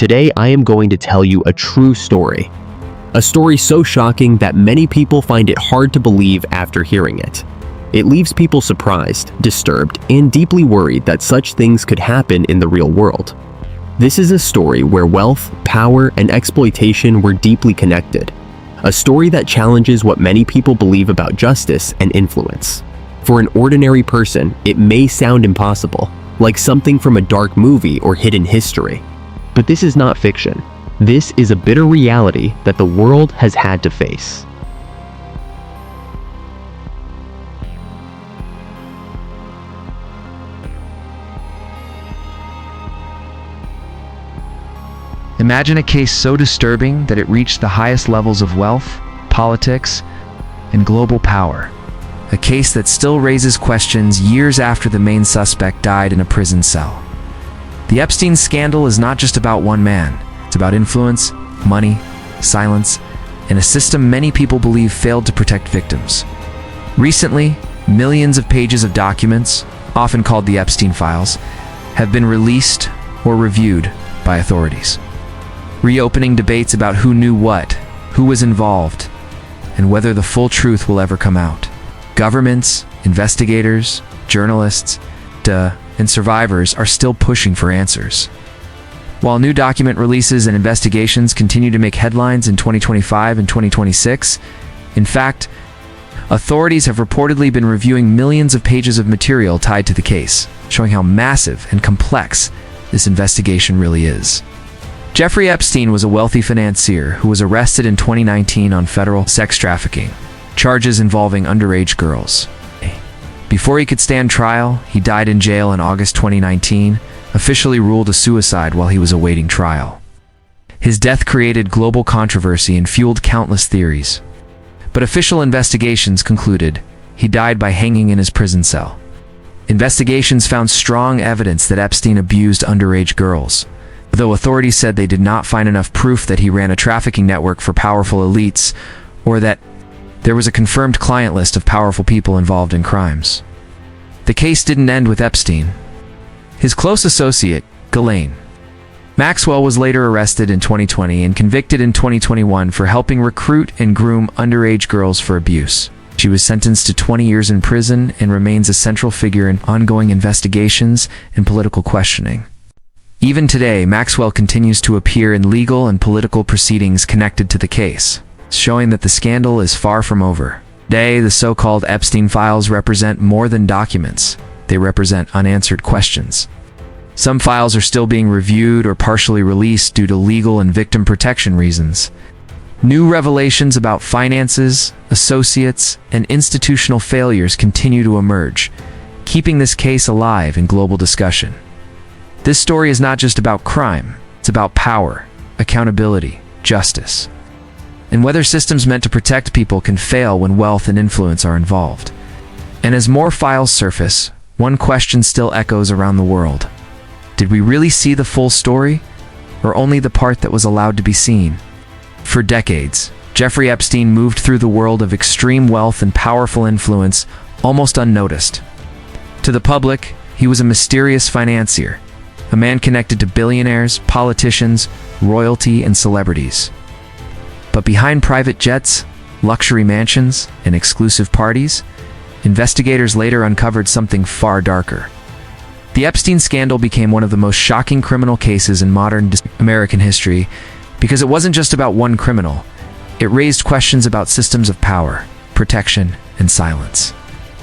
Today I am going to tell you a true story. A story so shocking that many people find it hard to believe after hearing it. It leaves people surprised, disturbed, and deeply worried that such things could happen in the real world. This is a story where wealth, power, and exploitation were deeply connected. A story that challenges what many people believe about justice and influence. For an ordinary person, it may sound impossible, like something from a dark movie or hidden history. But this is not fiction. This is a bitter reality that the world has had to face. Imagine a case so disturbing that it reached the highest levels of wealth, politics, and global power. A case that still raises questions years after the main suspect died in a prison cell. The Epstein scandal is not just about one man. It's about influence, money, silence, and a system many people believe failed to protect victims. Recently, millions of pages of documents, often called the Epstein files, have been released or reviewed by authorities, reopening debates about who knew what, who was involved, and whether the full truth will ever come out. Governments, investigators, journalists, and survivors are still pushing for answers. While new document releases and investigations continue to make headlines in 2025 and 2026, in fact, authorities have reportedly been reviewing millions of pages of material tied to the case, showing how massive and complex this investigation really is. Jeffrey Epstein was a wealthy financier who was arrested in 2019 on federal sex trafficking charges involving underage girls. Before he could stand trial, he died in jail in August 2019, officially ruled a suicide while he was awaiting trial. His death created global controversy and fueled countless theories. But official investigations concluded he died by hanging in his prison cell. Investigations found strong evidence that Epstein abused underage girls, though authorities said they did not find enough proof that he ran a trafficking network for powerful elites or that there was a confirmed client list of powerful people involved in crimes. The case didn't end with Epstein. His close associate, Ghislaine Maxwell, was later arrested in 2020 and convicted in 2021 for helping recruit and groom underage girls for abuse. She was sentenced to 20 years in prison and remains a central figure in ongoing investigations and political questioning. Even today, Maxwell continues to appear in legal and political proceedings connected to the case, showing that the scandal is far from over. Today, the so-called Epstein files represent more than documents. They represent unanswered questions. Some files are still being reviewed or partially released due to legal and victim protection reasons. New revelations about finances, associates, and institutional failures continue to emerge, keeping this case alive in global discussion. This story is not just about crime, it's about power, accountability, justice, and whether systems meant to protect people can fail when wealth and influence are involved. And as more files surface, one question still echoes around the world. Did we really see the full story, or only the part that was allowed to be seen? For decades, Jeffrey Epstein moved through the world of extreme wealth and powerful influence almost unnoticed. To the public, he was a mysterious financier, a man connected to billionaires, politicians, royalty, and celebrities. But behind private jets, luxury mansions, and exclusive parties, investigators later uncovered something far darker. The Epstein scandal became one of the most shocking criminal cases in modern American history because it wasn't just about one criminal. It raised questions about systems of power, protection, and silence.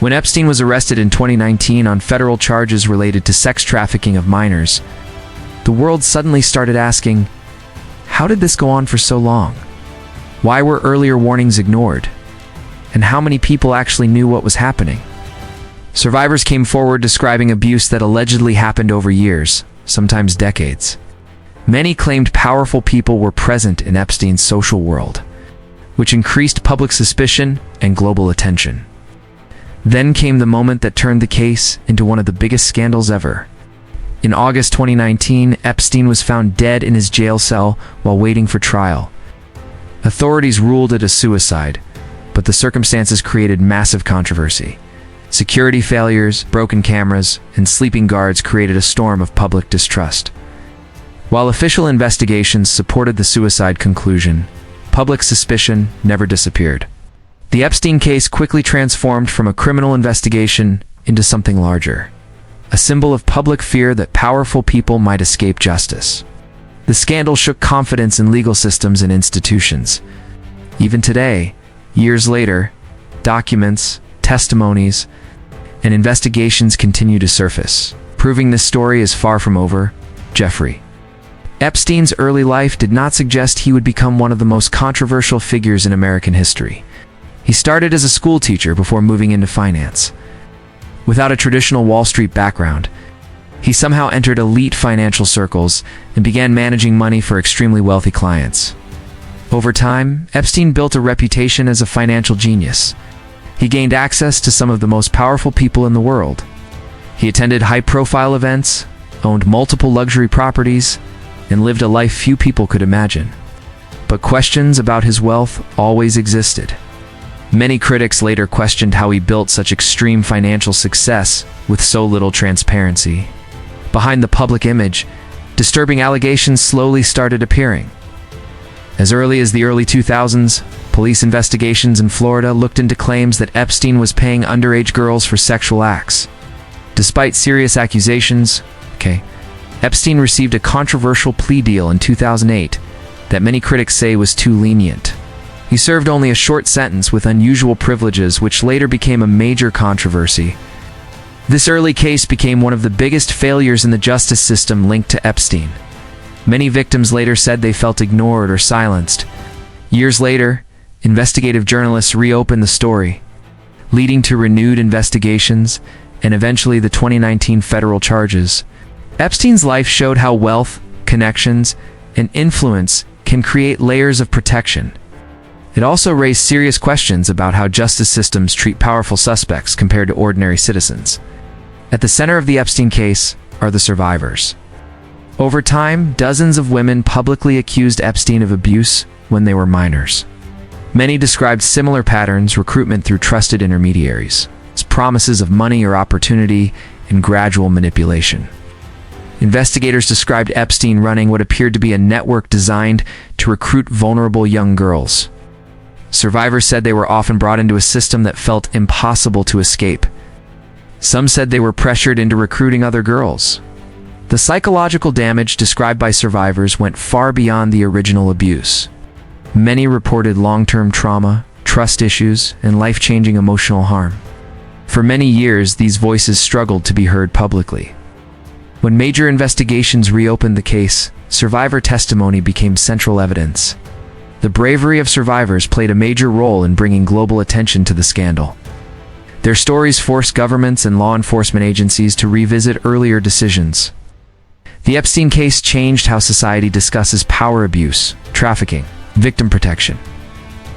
When Epstein was arrested in 2019 on federal charges related to sex trafficking of minors, the world suddenly started asking, how did this go on for so long? Why were earlier warnings ignored? And how many people actually knew what was happening? Survivors came forward describing abuse that allegedly happened over years, sometimes decades. Many claimed powerful people were present in Epstein's social world, which increased public suspicion and global attention. Then came the moment that turned the case into one of the biggest scandals ever. In August 2019, Epstein was found dead in his jail cell while waiting for trial. Authorities ruled it a suicide, but the circumstances created massive controversy. Security failures, broken cameras, and sleeping guards created a storm of public distrust. While official investigations supported the suicide conclusion, public suspicion never disappeared. The Epstein case quickly transformed from a criminal investigation into something larger, a symbol of public fear that powerful people might escape justice. The scandal shook confidence in legal systems and institutions. Even today, years later, documents, testimonies, and investigations continue to surface, proving this story is far from over. Jeffrey Epstein's early life did not suggest he would become one of the most controversial figures in American history. He started as a school teacher before moving into finance. Without a traditional Wall Street background, he somehow entered elite financial circles and began managing money for extremely wealthy clients. Over time, Epstein built a reputation as a financial genius. He gained access to some of the most powerful people in the world. He attended high-profile events, owned multiple luxury properties, and lived a life few people could imagine. But questions about his wealth always existed. Many critics later questioned how he built such extreme financial success with so little transparency. Behind the public image, disturbing allegations slowly started appearing. As early as the early 2000s, police investigations in Florida looked into claims that Epstein was paying underage girls for sexual acts. Despite serious accusations, Epstein received a controversial plea deal in 2008 that many critics say was too lenient. He served only a short sentence with unusual privileges, which later became a major controversy. This early case became one of the biggest failures in the justice system linked to Epstein. Many victims later said they felt ignored or silenced. Years later, investigative journalists reopened the story, leading to renewed investigations and eventually the 2019 federal charges. Epstein's life showed how wealth, connections, and influence can create layers of protection. It also raised serious questions about how justice systems treat powerful suspects compared to ordinary citizens. At the center of the Epstein case are the survivors. Over time, dozens of women publicly accused Epstein of abuse when they were minors. Many described similar patterns: recruitment through trusted intermediaries, promises of money or opportunity, and gradual manipulation. Investigators described Epstein running what appeared to be a network designed to recruit vulnerable young girls. Survivors said they were often brought into a system that felt impossible to escape. Some said they were pressured into recruiting other girls. The psychological damage described by survivors went far beyond the original abuse. Many reported long-term trauma, trust issues, and life-changing emotional harm. For many years, these voices struggled to be heard publicly. When major investigations reopened the case, survivor testimony became central evidence. The bravery of survivors played a major role in bringing global attention to the scandal. Their stories forced governments and law enforcement agencies to revisit earlier decisions. The Epstein case changed how society discusses power abuse, trafficking, victim protection.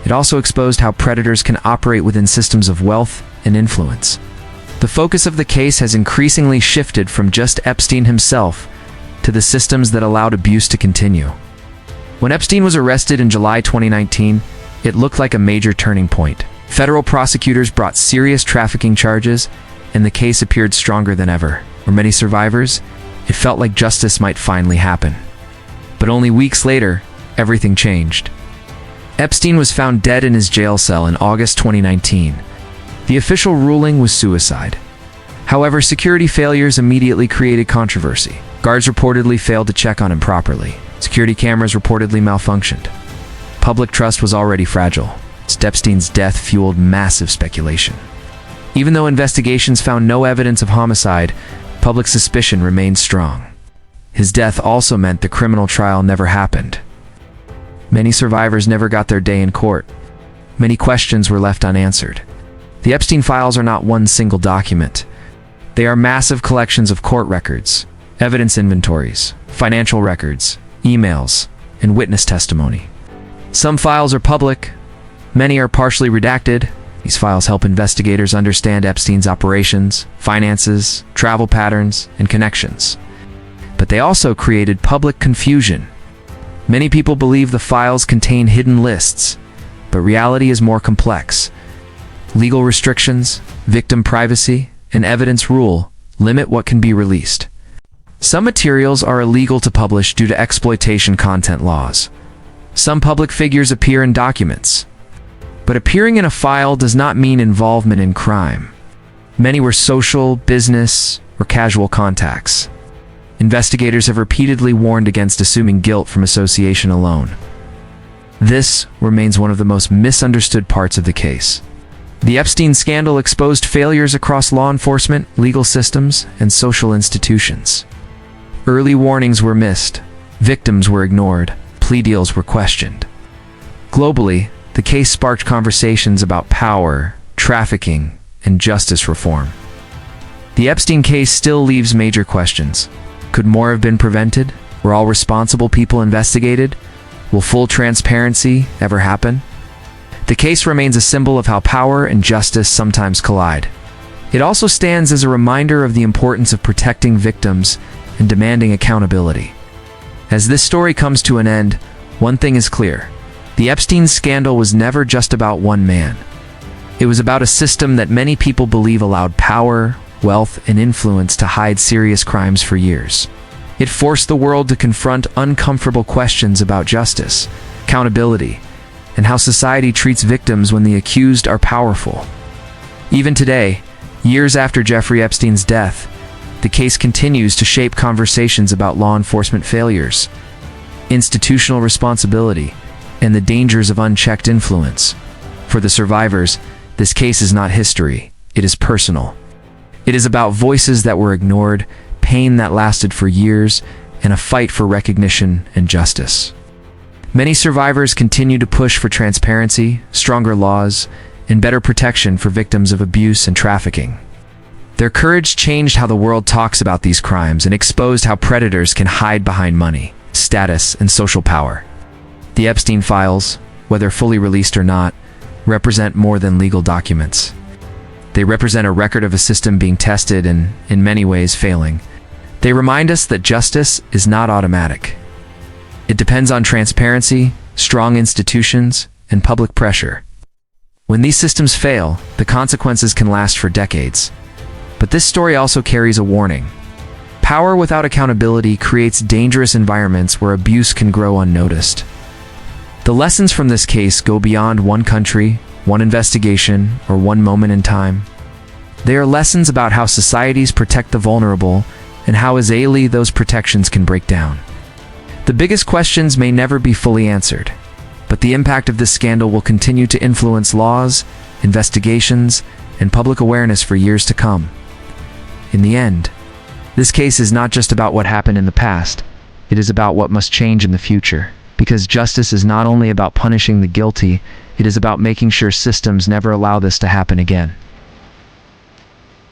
It also exposed how predators can operate within systems of wealth and influence. The focus of the case has increasingly shifted from just Epstein himself to the systems that allowed abuse to continue. When Epstein was arrested in July 2019, it looked like a major turning point. Federal prosecutors brought serious trafficking charges, and the case appeared stronger than ever. For many survivors, it felt like justice might finally happen. But only weeks later, everything changed. Epstein was found dead in his jail cell in August 2019. The official ruling was suicide. However, security failures immediately created controversy. Guards reportedly failed to check on him properly. Security cameras reportedly malfunctioned. Public trust was already fragile. Epstein's death fueled massive speculation. Even though investigations found no evidence of homicide, public suspicion remained strong. His death also meant the criminal trial never happened. Many survivors never got their day in court. Many questions were left unanswered. The Epstein files are not one single document. They are massive collections of court records, evidence inventories, financial records, emails, and witness testimony. Some files are public, many are partially redacted. These files help investigators understand Epstein's operations, finances, travel patterns, and connections. But they also created public confusion. Many people believe the files contain hidden lists, but reality is more complex. Legal restrictions, victim privacy, and evidence rule limit what can be released. Some materials are illegal to publish due to exploitation content laws. Some public figures appear in documents. But appearing in a file does not mean involvement in crime. Many were social, business, or casual contacts. Investigators have repeatedly warned against assuming guilt from association alone. This remains one of the most misunderstood parts of the case. The Epstein scandal exposed failures across law enforcement, legal systems, and social institutions. Early warnings were missed, victims were ignored, plea deals were questioned. Globally, the case sparked conversations about power, trafficking, and justice reform. The Epstein case still leaves major questions. Could more have been prevented? Were all responsible people investigated? Will full transparency ever happen? The case remains a symbol of how power and justice sometimes collide. It also stands as a reminder of the importance of protecting victims and demanding accountability. As this story comes to an end, one thing is clear. The Epstein scandal was never just about one man. It was about a system that many people believe allowed power, wealth, and influence to hide serious crimes for years. It forced the world to confront uncomfortable questions about justice, accountability, and how society treats victims when the accused are powerful. Even today, years after Jeffrey Epstein's death, the case continues to shape conversations about law enforcement failures, institutional responsibility, and the dangers of unchecked influence. For the survivors, this case is not history, it is personal. It is about voices that were ignored, pain that lasted for years, and a fight for recognition and justice. Many survivors continue to push for transparency, stronger laws, and better protection for victims of abuse and trafficking. Their courage changed how the world talks about these crimes and exposed how predators can hide behind money, status, and social power. The Epstein files, whether fully released or not, represent more than legal documents. They represent a record of a system being tested and, in many ways, failing. They remind us that justice is not automatic. It depends on transparency, strong institutions, and public pressure. When these systems fail, the consequences can last for decades. But this story also carries a warning. Power without accountability creates dangerous environments where abuse can grow unnoticed. The lessons from this case go beyond one country, one investigation, or one moment in time. They are lessons about how societies protect the vulnerable and how easily those protections can break down. The biggest questions may never be fully answered, but the impact of this scandal will continue to influence laws, investigations, and public awareness for years to come. In the end, this case is not just about what happened in the past, it is about what must change in the future. Because justice is not only about punishing the guilty, it is about making sure systems never allow this to happen again.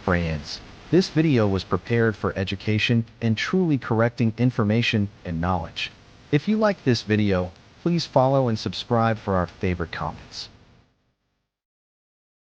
Friends, this video was prepared for education and truly correcting information and knowledge. If you like this video, please follow and subscribe for our favorite comments.